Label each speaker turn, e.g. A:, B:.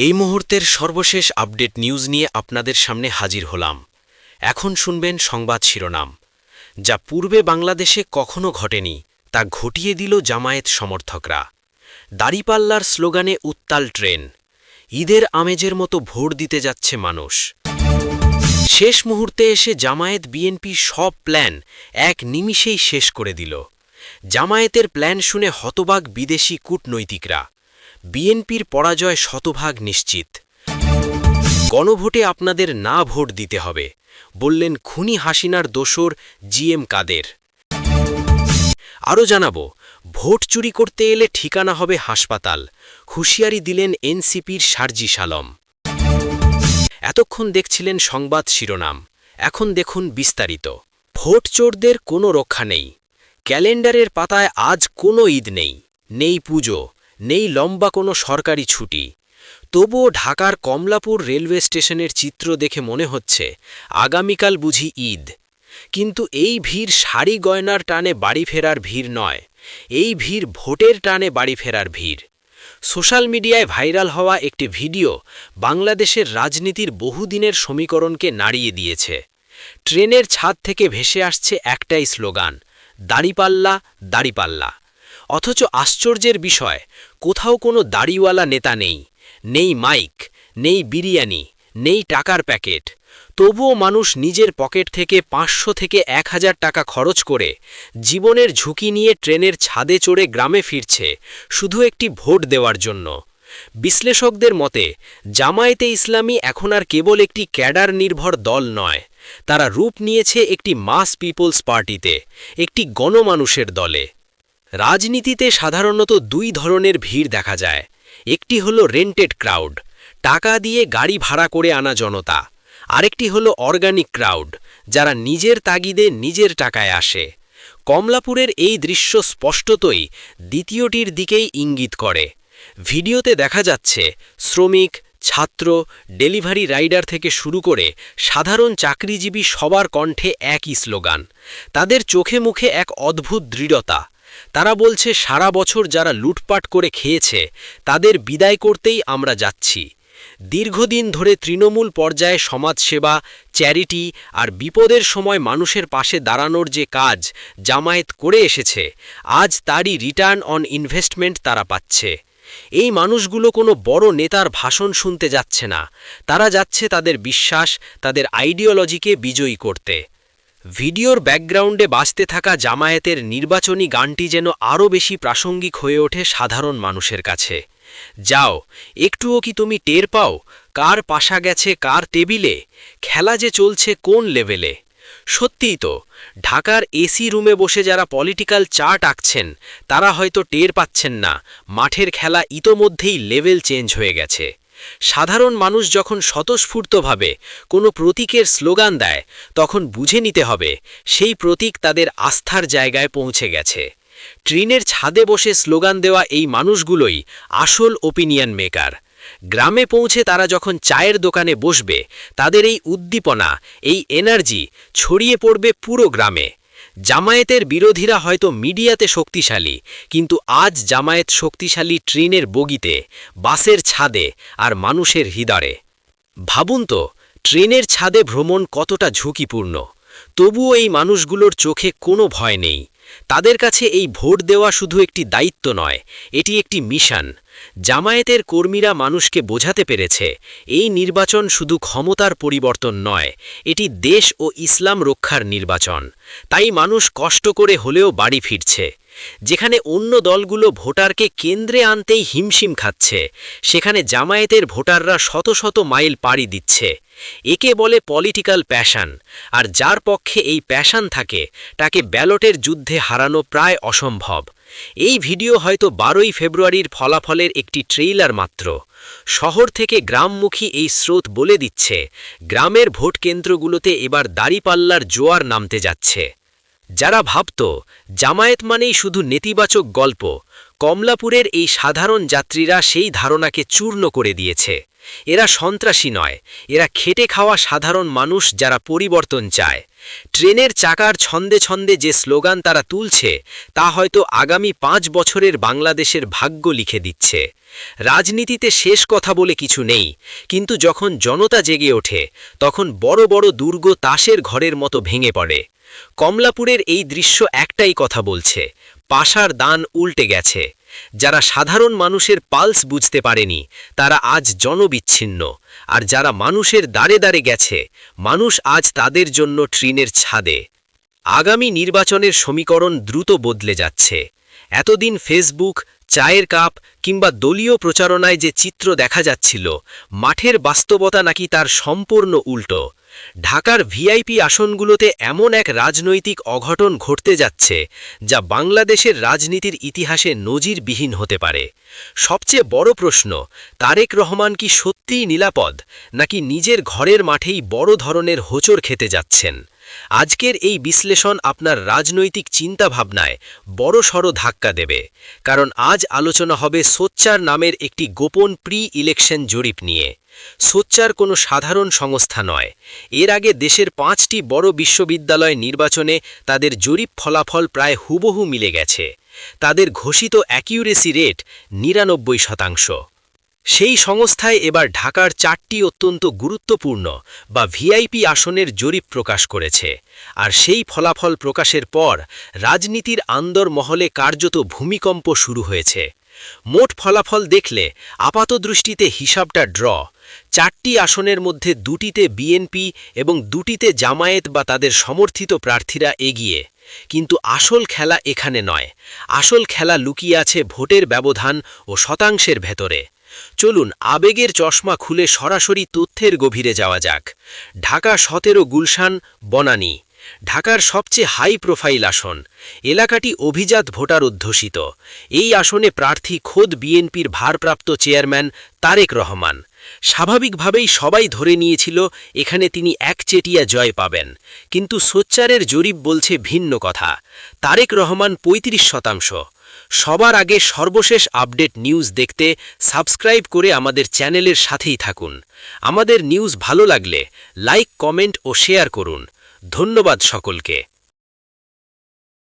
A: এই মুহূর্তের সর্বশেষ আপডেট নিউজ নিয়ে আপনাদের সামনে হাজির হলাম। এখন শুনবেন সংবাদ শিরোনাম, যা পূর্বে বাংলাদেশে কখনো ঘটেনি, তা ঘটিয়ে দিল জামায়াত সমর্থকরা। দাড়িপাল্লার স্লোগানে উত্তাল ট্রেন, ঈদের আমেজের মতো ভোট দিতে যাচ্ছে মানুষ। শেষ মুহূর্তে এসে জামায়াত বিএনপি সব প্ল্যান এক নিমিষেই শেষ করে দিল। জামায়াতের প্ল্যান শুনে হতবাক বিদেশি কূটনৈতিকরা। বিএনপির পরাজয় শতভাগ নিশ্চিত। গণভোটে আপনাদের না ভোট দিতে হবে, বললেন খুনি হাসিনার দোসর জিএম কাদের। আরও জানাব, ভোট চুরি করতে এলে ঠিকানা হবে হাসপাতাল, হুঁশিয়ারি দিলেন এনসিপির সার্জিস আলম। এতক্ষণ দেখছিলেন সংবাদ শিরোনাম, এখন দেখুন বিস্তারিত। ভোট চোরদের কোনো রক্ষা নেই। ক্যালেন্ডারের পাতায় আজ কোনো ঈদ নেই, নেই পুজো, নেই লম্বা কোনো সরকারি ছুটি। তবুও ঢাকার কমলাপুর রেলওয়ে স্টেশনের চিত্র দেখে মনে হচ্ছে আগামীকাল বুঝি ঈদ। কিন্তু এই ভিড় শাড়ি গয়নার টানে বাড়ি ফেরার ভিড় নয়, এই ভিড় ভোটের টানে বাড়ি ফেরার ভিড়। সোশ্যাল মিডিয়ায় ভাইরাল হওয়া একটি ভিডিও বাংলাদেশের রাজনীতির বহুদিনের সমীকরণকে নাড়িয়ে দিয়েছে। ট্রেনের ছাদ থেকে ভেসে আসছে একটাই স্লোগান, দাড়িপাল্লা দাড়িপাল্লা। অথচ আশ্চর্যের বিষয়, কোথাও কোনো দাড়িওয়ালা নেতা নেই, নেই মাইক, নেই বিরিয়ানি, নেই টাকার প্যাকেট। তবুও মানুষ নিজের পকেট থেকে ৫০০ থেকে ১০০০ টাকা খরচ করে জীবনের ঝুঁকি নিয়ে ট্রেনের ছাদে চড়ে গ্রামে ফিরছে শুধু একটি ভোট দেওয়ার জন্য। বিশ্লেষকদের মতে জামায়াতে ইসলামী এখন আর কেবল একটি ক্যাডার নির্ভর দল নয়, তারা রূপ নিয়েছে একটি মাস পিপলস পার্টিতে, একটি গণমানুষের দলে। রাজনীতিতে সাধারণত দুই ধরনের ভিড় দেখা যায়। একটি হলো রেন্টেড ক্রাউড, টাকা দিয়ে গাড়ি ভাড়া করে আনা জনতা। আরেকটি হলো অর্গানিক ক্রাউড, যারা নিজের তাগিদে নিজের টাকায় আসে। কমলাপুরের এই দৃশ্য স্পষ্টতই দ্বিতীয়টির দিকেই ইঙ্গিত করে। ভিডিওতে দেখা যাচ্ছে শ্রমিক, ছাত্র, ডেলিভারি রাইডার থেকে শুরু করে সাধারণ চাকরিজীবী সবার কণ্ঠে একই স্লোগান। তাদের চোখে মুখে এক অদ্ভুত দৃঢ়তা। তারা বলছে সারা বছর যারা লুটপাট করে খেয়েছে তাদের বিদায় করতেই আমরা যাচ্ছি। দীর্ঘদিন ধরে তৃণমূল পর্যায়ে সমাজসেবা, চ্যারিটি আর বিপদের সময় মানুষের পাশে দাঁড়ানোর যে কাজ জামায়াত করে এসেছে, আজ তারই রিটার্ন অন ইনভেস্টমেন্ট তারা পাচ্ছে। এই মানুষগুলো কোনো বড় নেতার ভাষণ শুনতে যাচ্ছে না, তারা যাচ্ছে তাদের বিশ্বাস, তাদের আইডিওলজিকে বিজয়ী করতে। ভিডিওর ব্যাকগ্রাউন্ডে বাজতে থাকা জামায়াতের নির্বাচনী গানটি যেন আরও বেশি প্রাসঙ্গিক হয়ে ওঠে সাধারণ মানুষের কাছে। যাও, একটুও কি তুমি টের পাও কার পাশা গেছে কার টেবিলে, খেলা যে চলছে কোন লেভেলে। সত্যিই তো, ঢাকার এসি রুমে বসে যারা পলিটিক্যাল চার্ট আঁকছেন তারা হয়তো টের পাচ্ছেন না মাঠের খেলা ইতোমধ্যেই লেভেল চেঞ্জ হয়ে গেছে। সাধারণ মানুষ যখন স্বতঃস্ফূর্তভাবে কোনো প্রতীকের স্লোগান দেয়, তখন বুঝে নিতে হবে সেই প্রতীক তাদের আস্থার জায়গায় পৌঁছে গেছে। ট্রেনের ছাদে বসে স্লোগান দেওয়া এই মানুষগুলোই আসল ওপিনিয়ন মেকার। গ্রামে পৌঁছে তারা যখন চায়ের দোকানে বসবে, তাদের এই উদ্দীপনা, এই এনার্জি ছড়িয়ে পড়বে পুরো গ্রামে। জামায়াতের বিরোধীরা হয়তো মিডিয়াতে শক্তিশালী, কিন্তু আজ জামায়াত শক্তিশালী ট্রেনের বগিতে, বাসের ছাদে আর মানুষের হৃদয়ে। ভাবুন তো, ট্রেনের ছাদে ভ্রমণ কতটা ঝুঁকিপূর্ণ, তবুও এই মানুষগুলোর চোখে কোনো ভয় নেই। তাদের কাছে এই ভোট দেওয়া শুধু একটি দায়িত্ব নয়, এটি একটি মিশন। জামায়াতের কর্মীরা মানুষকে বোঝাতে পেরেছে এই নির্বাচন শুধু ক্ষমতার পরিবর্তন নয়, এটি দেশ ও ইসলাম রক্ষার নির্বাচন। তাই মানুষ কষ্ট করে হলেও বাড়ি ফিরছে। যেখানে অন্য দলগুলো ভোটারকে কেন্দ্রে আনতেই হিমশিম খাচ্ছে, সেখানে জামায়াতের ভোটাররা শত শত মাইল পাড়ি দিচ্ছে। একে বলে পলিটিক্যাল প্যাশন, আর যার পক্ষে এই প্যাশন থাকে তাকে ব্যালটের যুদ্ধে হারানো প্রায় অসম্ভব। এই ভিডিও হয়তো 12ই ফেব্রুয়ারির ফলাফলের একটি ট্রেইলার মাত্র। শহর থেকে গ্রামমুখী এই স্রোত বলে দিচ্ছে গ্রামের ভোট কেন্দ্রগুলোতে এবার দাড়িপাল্লার জোয়ার নামতে যাচ্ছে। যারা ভাবত জামায়াত মানেই শুধু নেতিবাচক গল্প, কমলাপুরের এই সাধারণ যাত্রীরা সেই ধারণাকে চূর্ণ করে দিয়েছে। এরা সন্ত্রাসী নয়, এরা খেটে খাওয়া সাধারণ মানুষ যারা পরিবর্তন চায়। ট্রেনের চাকার ছন্দে ছন্দে যে স্লোগান তারা তুলছে তা হয়তো আগামী ৫ বছরের বাংলাদেশের ভাগ্য লিখে দিচ্ছে। রাজনীতিতে শেষ কথা বলে কিছু নেই, কিন্তু যখন জনতা জেগে ওঠে তখন বড় বড় দুর্গ তাসের ঘরের মতো ভেঙে পড়ে। কমলাপুরের এই দৃশ্য একটাই কথা বলছে, পাশার দান উল্টে গেছে। যারা সাধারণ মানুষের পালস বুঝতে পারেনি তারা আজ জনবিচ্ছিন্ন, আর যারা মানুষের দ্বারে দ্বারে গেছে মানুষ আজ তাদের জন্য ট্রেনের ছাদে। আগামী নির্বাচনের সমীকরণ দ্রুত বদলে যাচ্ছে। এতদিন ফেসবুক, চায়ের কাপ কিংবা দলীয় প্রচারণায় যে চিত্র দেখা যাচ্ছিল, মাঠের বাস্তবতা নাকি তার সম্পূর্ণ উল্টো। ঢাকার ভিআইপি আসনগুলোতে এমন এক রাজনৈতিক অঘটন ঘটতে যাচ্ছে যা বাংলাদেশের রাজনীতির ইতিহাসে নজিরবিহীন হতে পারে। সবচেয়ে বড় প্রশ্ন, তারেক রহমান কি সত্যিই নিরাপদ, নাকি নিজের ঘরের মাঠেই বড় ধরনের হোঁচট খেতে যাচ্ছেন? আজকের এই বিশ্লেষণ আপনার রাজনৈতিক চিন্তাভাবনায় বড়সড় ধাক্কা দেবে, কারণ আজ আলোচনা হবে সোচ্চার নামের একটি গোপন প্রি-ইলেকশন জরিপ নিয়ে। সোচ্চার কোনো সাধারণ সংস্থা নয়। এর আগে দেশের ৫টি বড় বিশ্ববিদ্যালয় নির্বাচনে তাদের জরিপ ফলাফল প্রায় হুবহু মিলে গেছে। তাদের ঘোষিত অ্যাকিউরেসি রেট ৯৯%। সেই সংস্থায় এবার ঢাকার ৪টি অত্যন্ত গুরুত্বপূর্ণ বা ভিআইপি আসনের জরিপ প্রকাশ করেছে। আর সেই ফলাফল প্রকাশের পর রাজনীতির আন্দরমহলে কার্যত ভূমিকম্প শুরু হয়েছে। মোট ফলাফল দেখলে আপাতদৃষ্টিতে হিসাবটা ড্র। ৪টি আসনের মধ্যে ২টিতে বিএনপি এবং ২টিতে জামায়াত বা তাদের সমর্থিত প্রার্থীরা এগিয়ে। কিন্তু আসল খেলা এখানে নয়। আসল খেলা লুকিয়ে আছে ভোটের ব্যবধান ও শতাংশের ভেতরে। চলুন আবেগের চশমা খুলে সরাসরি তথ্যের গভীরে যাওয়া যাক। ঢাকা ১৭ গুলশান, বনানী ঢাকার সবচেয়ে হাই প্রোফাইল আসন। এলাকাটি অভিজাত ভোটার অধ্যুষিত। এই আসনে প্রার্থী খোদ বিএনপির ভারপ্রাপ্ত চেয়ারম্যান তারেক রহমান। স্বাভাবিকভাবেই সবাই ধরে নিয়েছিল এখানে তিনি একচেটিয়া জয় পাবেন, কিন্তু সোচ্চারের জরিপ বলছে ভিন্ন কথা। তারেক রহমান ৩৫%। সবার আগে সর্বশেষ আপডেট নিউজ দেখতে সাবস্ক্রাইব করে আমাদের চ্যানেলের সাথেই থাকুন। আমাদের নিউজ ভালো লাগলে লাইক, কমেন্ট ও শেয়ার করুন। ধন্যবাদ সকলকে।